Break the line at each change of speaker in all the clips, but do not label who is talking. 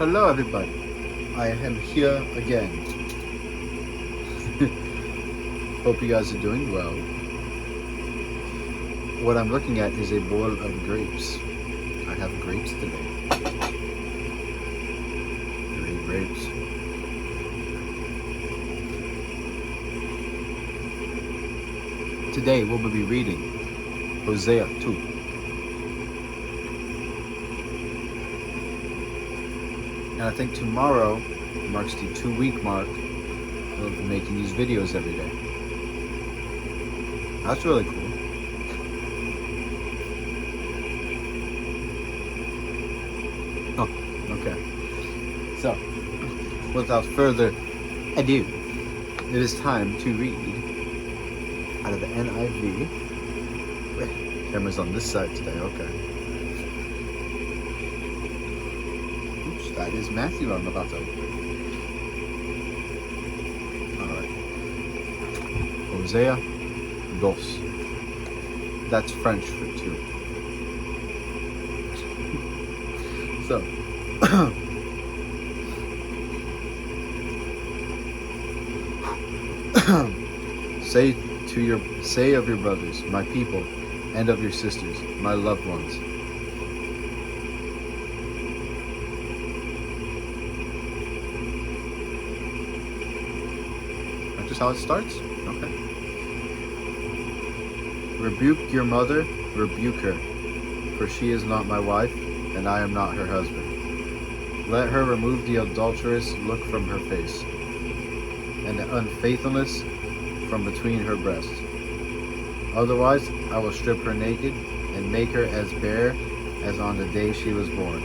Hello everybody, I am here again. Hope you guys are doing well. What I'm looking at is a bowl of grapes. I have grapes today. 3 grapes. Today we'll be reading Hosea 2. And I think tomorrow marks the 2-week mark of making these videos every day. That's really cool. Oh, okay. So, without further ado, it is time to read out of the NIV. Camera's on this side today, okay. That is Matthew I'm about to open. Alright. Hosea 2. That's French for 2. So, say of your brothers, my people, and of your sisters, my loved ones. Just how it starts? Okay. Rebuke your mother, rebuke her, for she is not my wife, and I am not her husband. Let her remove the adulterous look from her face, and the unfaithfulness from between her breasts. Otherwise, I will strip her naked, and make her as bare as on the day she was born.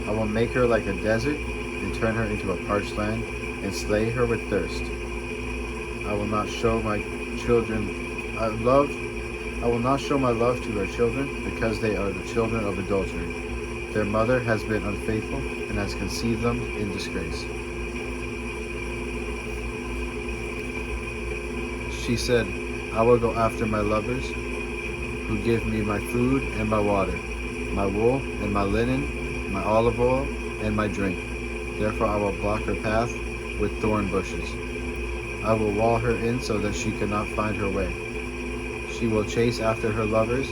I will make her like a desert, and turn her into a parched land, and slay her with thirst. I will not show my love to her children, because they are the children of adultery. Their mother has been unfaithful, and has conceived them in disgrace. She said, I will go after my lovers, who give me my food and my water, my wool and my linen, my olive oil and my drink. Therefore I will block her path with thorn bushes. I will wall her in so that she cannot find her way. She will chase after her lovers,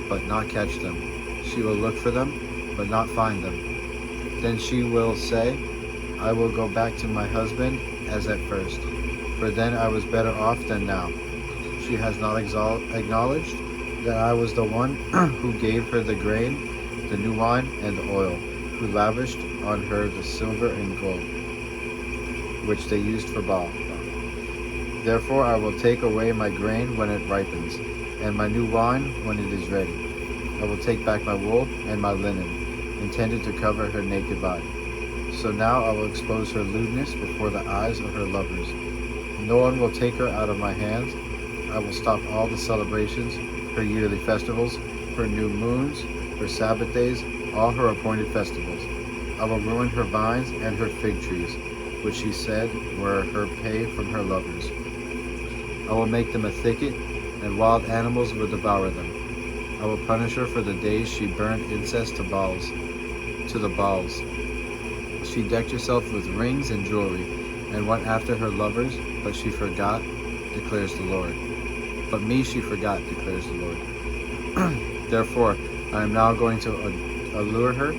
but not catch them. She will look for them, but not find them. Then she will say, I will go back to my husband as at first, for then I was better off than now. She has not acknowledged that I was the one who gave her the grain, the new wine, and the oil, who lavished on her the silver and gold, which they used for Baal. Therefore I will take away my grain when it ripens, and my new wine when it is ready. I will take back my wool and my linen, intended to cover her naked body. So now I will expose her lewdness before the eyes of her lovers. No one will take her out of my hands. I will stop all the celebrations, her yearly festivals, her new moons, her Sabbath days, all her appointed festivals. I will ruin her vines and her fig trees, which she said were her pay from her lovers. I will make them a thicket, and wild animals will devour them. I will punish her for the days she burned incense to the Baals. She decked herself with rings and jewelry, and went after her lovers, but she forgot, declares the Lord. But me she forgot, declares the Lord. Therefore, I am now going to allure her.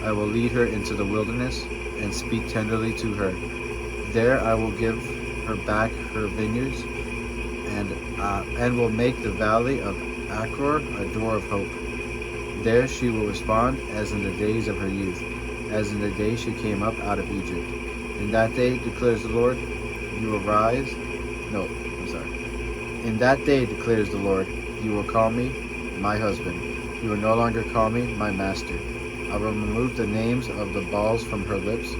I will lead her into the wilderness, and speak tenderly to her. There I will give her back her vineyards, and will make the valley of Achor a door of hope. There she will respond as in the days of her youth, as in the day she came up out of Egypt. In that day, declares the Lord, you will rise. In that day, declares the Lord, you will call me my husband. You will no longer call me my master. I will remove the names of the Baals from her lips.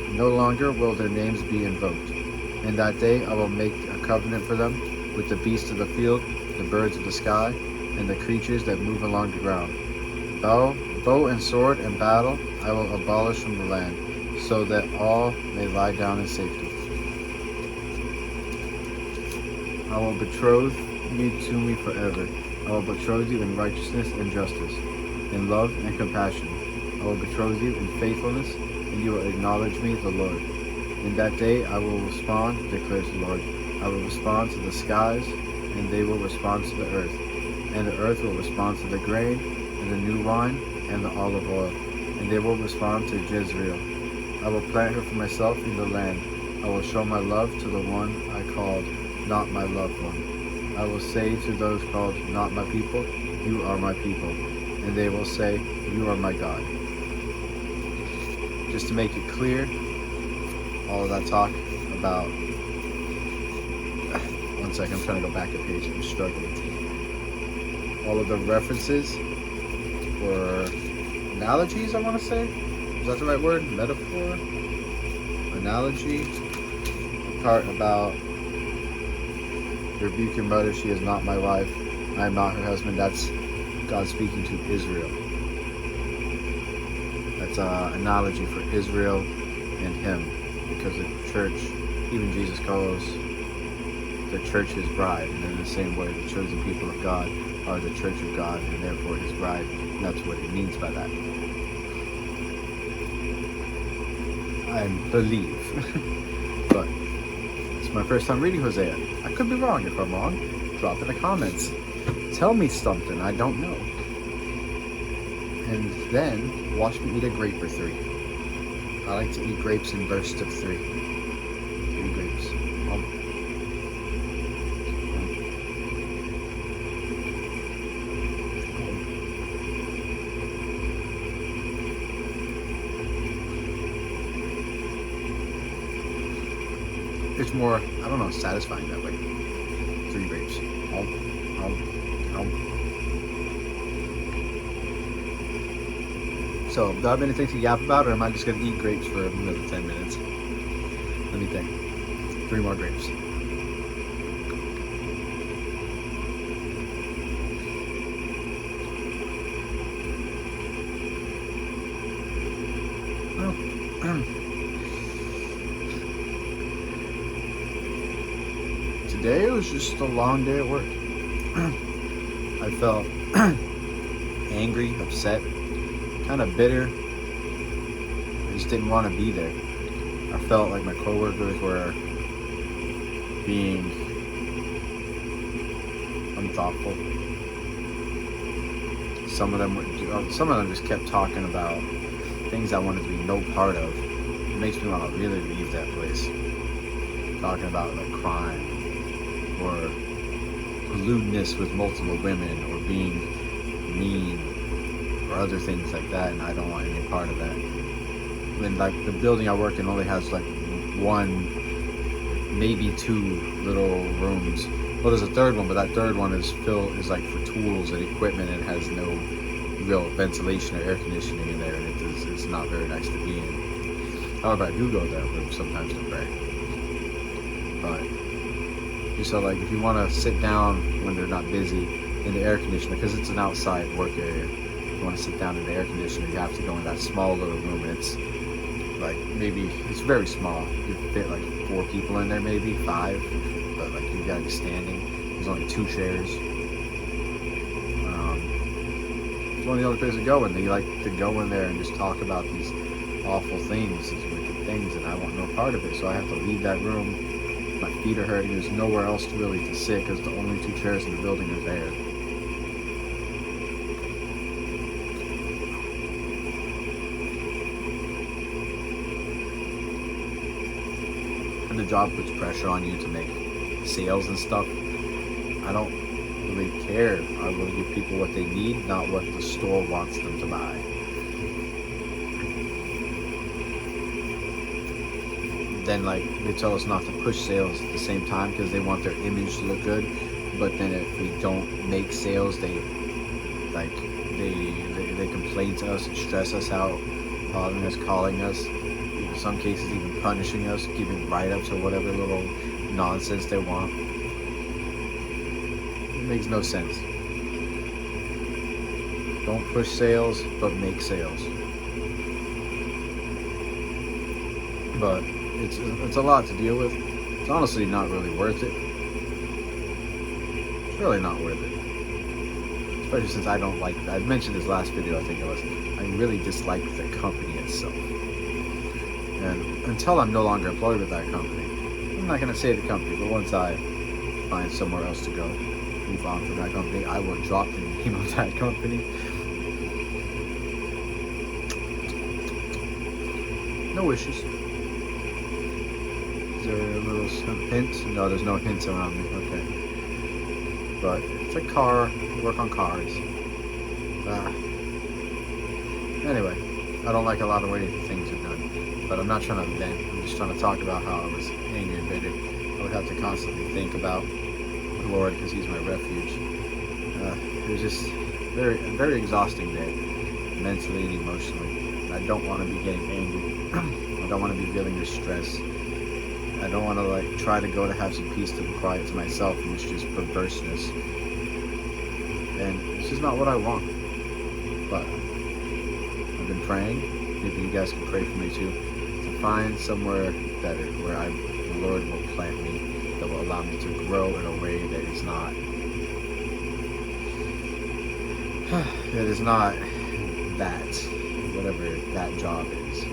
No longer will their names be invoked. In that day I will make a covenant for them with the beasts of the field, the birds of the sky, and the creatures that move along the ground. Bow and sword and battle I will abolish from the land, so that all may lie down in safety. I will betroth you to me forever. I will betroth you in righteousness and justice, in love and compassion. I will betroth you in faithfulness, and you will acknowledge me, the Lord. In that day I will respond, declares the Lord. I will respond to the skies, and they will respond to the earth. And the earth will respond to the grain, and the new wine, and the olive oil. And they will respond to Jezreel. I will plant her for myself in the land. I will show my love to the one I called not my loved one. I will say to those called not my people, you are my people. And they will say, you are my God. Just to make it clear, all of that talk about... One second, I'm trying to go back a page. I'm struggling. All of the references or analogies, I want to say. Is that the right word? Metaphor? Analogy? Part about rebuke your mother, she is not my wife. I am not her husband. That's God speaking to Israel. That's an analogy for Israel and him. Because the church, even Jesus calls the church his bride. And in the same way, the chosen people of God are the church of God and therefore his bride. And that's what he means by that. I believe. But it's my first time reading Hosea. I could be wrong. If I'm wrong, drop in the comments. Tell me something I don't know. And then watch me eat a grape or 3. I like to eat grapes in bursts of 3. 3 grapes. It's more, I don't know, satisfying that way. 3 grapes. So, do I have anything to yap about, or am I just going to eat grapes for another 10 minutes? Let me think. 3 more grapes. Today it was just a long day at work. I felt angry, upset, kind of bitter. I just didn't want to be there. I felt like my coworkers were being unthoughtful. Some of them just kept talking about things I wanted to be no part of. It makes me want to really leave that place. Talking about like crime or lewdness with multiple women or being mean or other things like that, and I don't want any part of that. When like the building I work in only has like 1, maybe 2 little rooms. Well, there's a 3rd one, but that 3rd one is like for tools and equipment, and has no real ventilation or air conditioning in there, and it's not very nice to be in. However, I do go to that room sometimes to pray. But so like if you want to sit down when they're not busy in the air conditioner, because it's an outside work area, you want to sit down in the air conditioner, you have to go in that small little room, and it's like maybe it's very small. You fit like 4 people in there, maybe 5, but like you gotta be standing. There's only 2 chairs. It's one of the only places to go, and they like to go in there and just talk about these awful things, these wicked things, and I want no part of it. So I have to leave that room. My feet are hurting. There's nowhere else really to sit because the only 2 chairs in the building are there. And the job puts pressure on you to make sales and stuff. I don't really care. I will give people what they need, not what the store wants them to buy. Then like they tell us not to push sales at the same time because they want their image to look good, but then if we don't make sales, they complain to us and stress us out, bothering us, calling us, in some cases even punishing us, giving write-ups or whatever little nonsense they want. It makes no sense. Don't push sales, but make sales. But it's a lot to deal with. It's honestly not really worth it. It's really not worth it. especially since I don't like, I mentioned this last video, I think it was, I really dislike the company itself. And until I'm no longer employed with that company, I'm not going to say the company, but once I find somewhere else to go, move on from that company, I will drop the name of that company. No issues. Is there a little hint? No, there's no hints around me. Okay. But it's a car. Work on cars. Anyway, I don't like a lot of the way things are done. But I'm not trying to vent. I'm just trying to talk about how I was angry and bitter. I would have to constantly think about the Lord because He's my refuge. It was just very exhausting day, mentally and emotionally. And I don't want to be getting angry. I don't want to be feeling distress. I don't want to like try to go to have some peace to be quiet to myself, and it's just perverseness. And it's just not what I want. But I've been praying. Maybe you guys can pray for me too, to find somewhere better where the Lord will plant me, that will allow me to grow in a way that is not that, whatever that job is.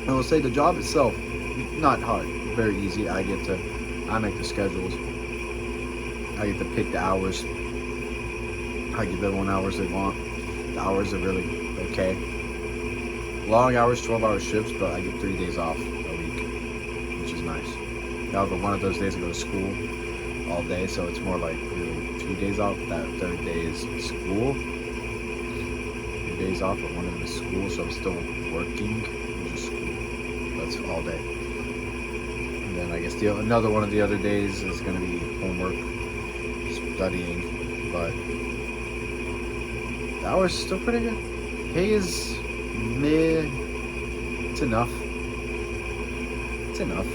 I will say the job itself, not hard, very easy. I make the schedules. I get to pick the hours. I give everyone hours they want. The hours are really okay. Long hours, 12-hour shifts, but I get 3 days off a week, which is nice. However, one of those days I go to school all day, so it's more like really 2 days off. That third day is school. 2 days off, but one of them is school, so I'm still working. Just school. That's all day. And then I guess another one of the other days is going to be homework, studying, but the hours are still pretty good. Pay is meh. It's enough. It's enough.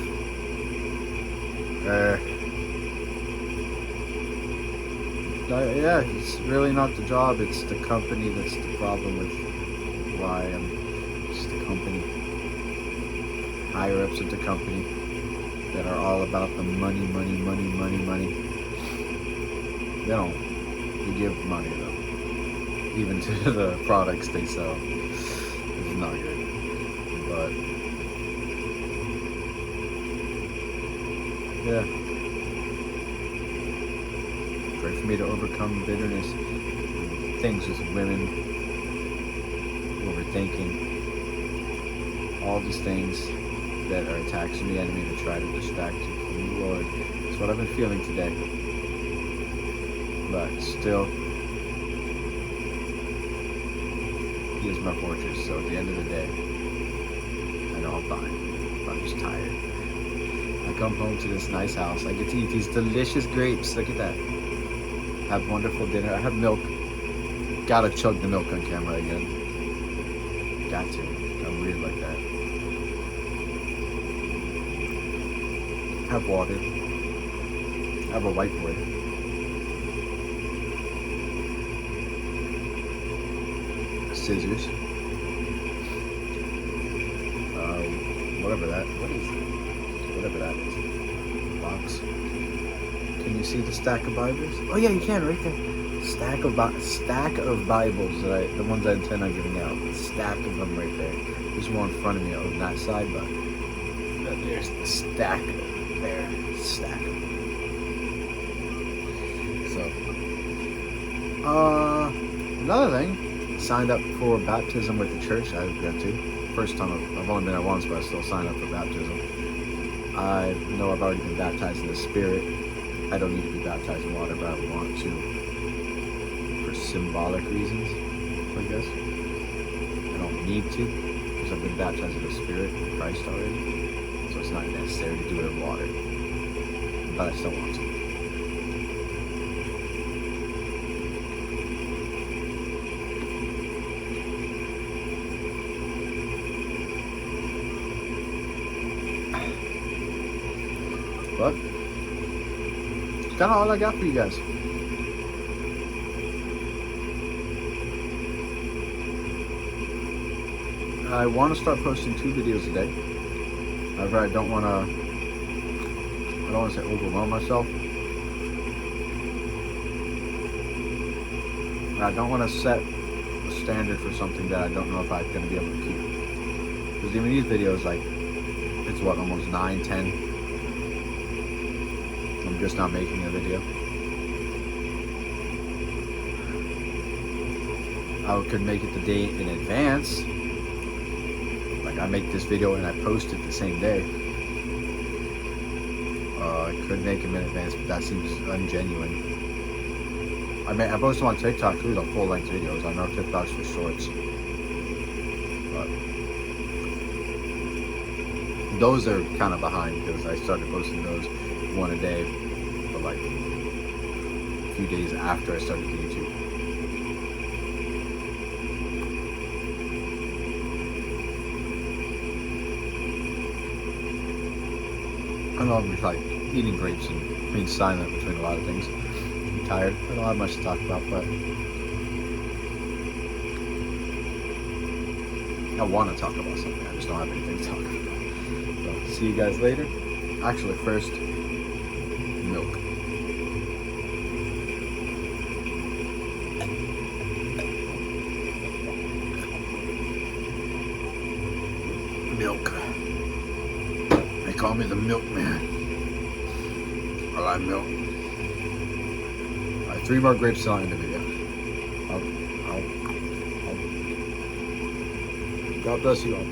Yeah, it's really not the job, it's the company that's the problem with why I'm just the company. Higher ups of the company that are all about the money. They give money though. Even to the products they sell. It's not good. But yeah. Pray for me to overcome bitterness, things with women, overthinking, all these things that are attacks from the enemy to try to distract you from the Lord. That's what I've been feeling today. But still, He is my fortress, so at the end of the day, I know I'm fine. I'm just tired. I come home to this nice house. I get to eat these delicious grapes. Look at that. Have wonderful dinner. I have milk. Gotta chug the milk on camera again. Got to. I'm weird like that. Have water. Have a whiteboard. Scissors. Whatever that is. Box. Can you see the stack of Bibles? Oh yeah, you can right there. Stack of Bibles that the ones I intend on giving out. Stack of them right there. There's more in front of me on that side, but there's the stack there. Stack of them. So, another thing. Signed up for baptism with the church. I've got to. First time I've only been at once, but I still signed up for baptism. I know I've already been baptized in the Spirit. I don't need to be baptized in water, but I want to for symbolic reasons, I guess. I don't need to because I've been baptized in the Spirit in Christ already, so it's not necessary to do it in water, but I still want to. But that's kind of all I got for you guys. I want to start posting 2 videos a day. However, I don't want to say overwhelm myself. I don't want to set a standard for something that I don't know if I'm going to be able to keep. Because even these videos, like, it's what, almost 9, 10. I'm just not making a video. I could make it the day in advance. Like, I make this video and I post it the same day. I could make them in advance, but that seems ungenuine. I mean, I post them on TikTok too, the full-length videos. I know TikTok's for shorts. But those are kind of behind because I started posting those one a day, but like a few days after I started YouTube. I know I'm just like eating grapes and being silent between a lot of things. I'm tired. I don't have much to talk about, but I want to talk about something. I just don't have anything to talk about. So, see you guys later. Actually, first, milk. Milk. They call me the milkman. I like milk. Alright, 3 more grapes still in the video. God bless you all.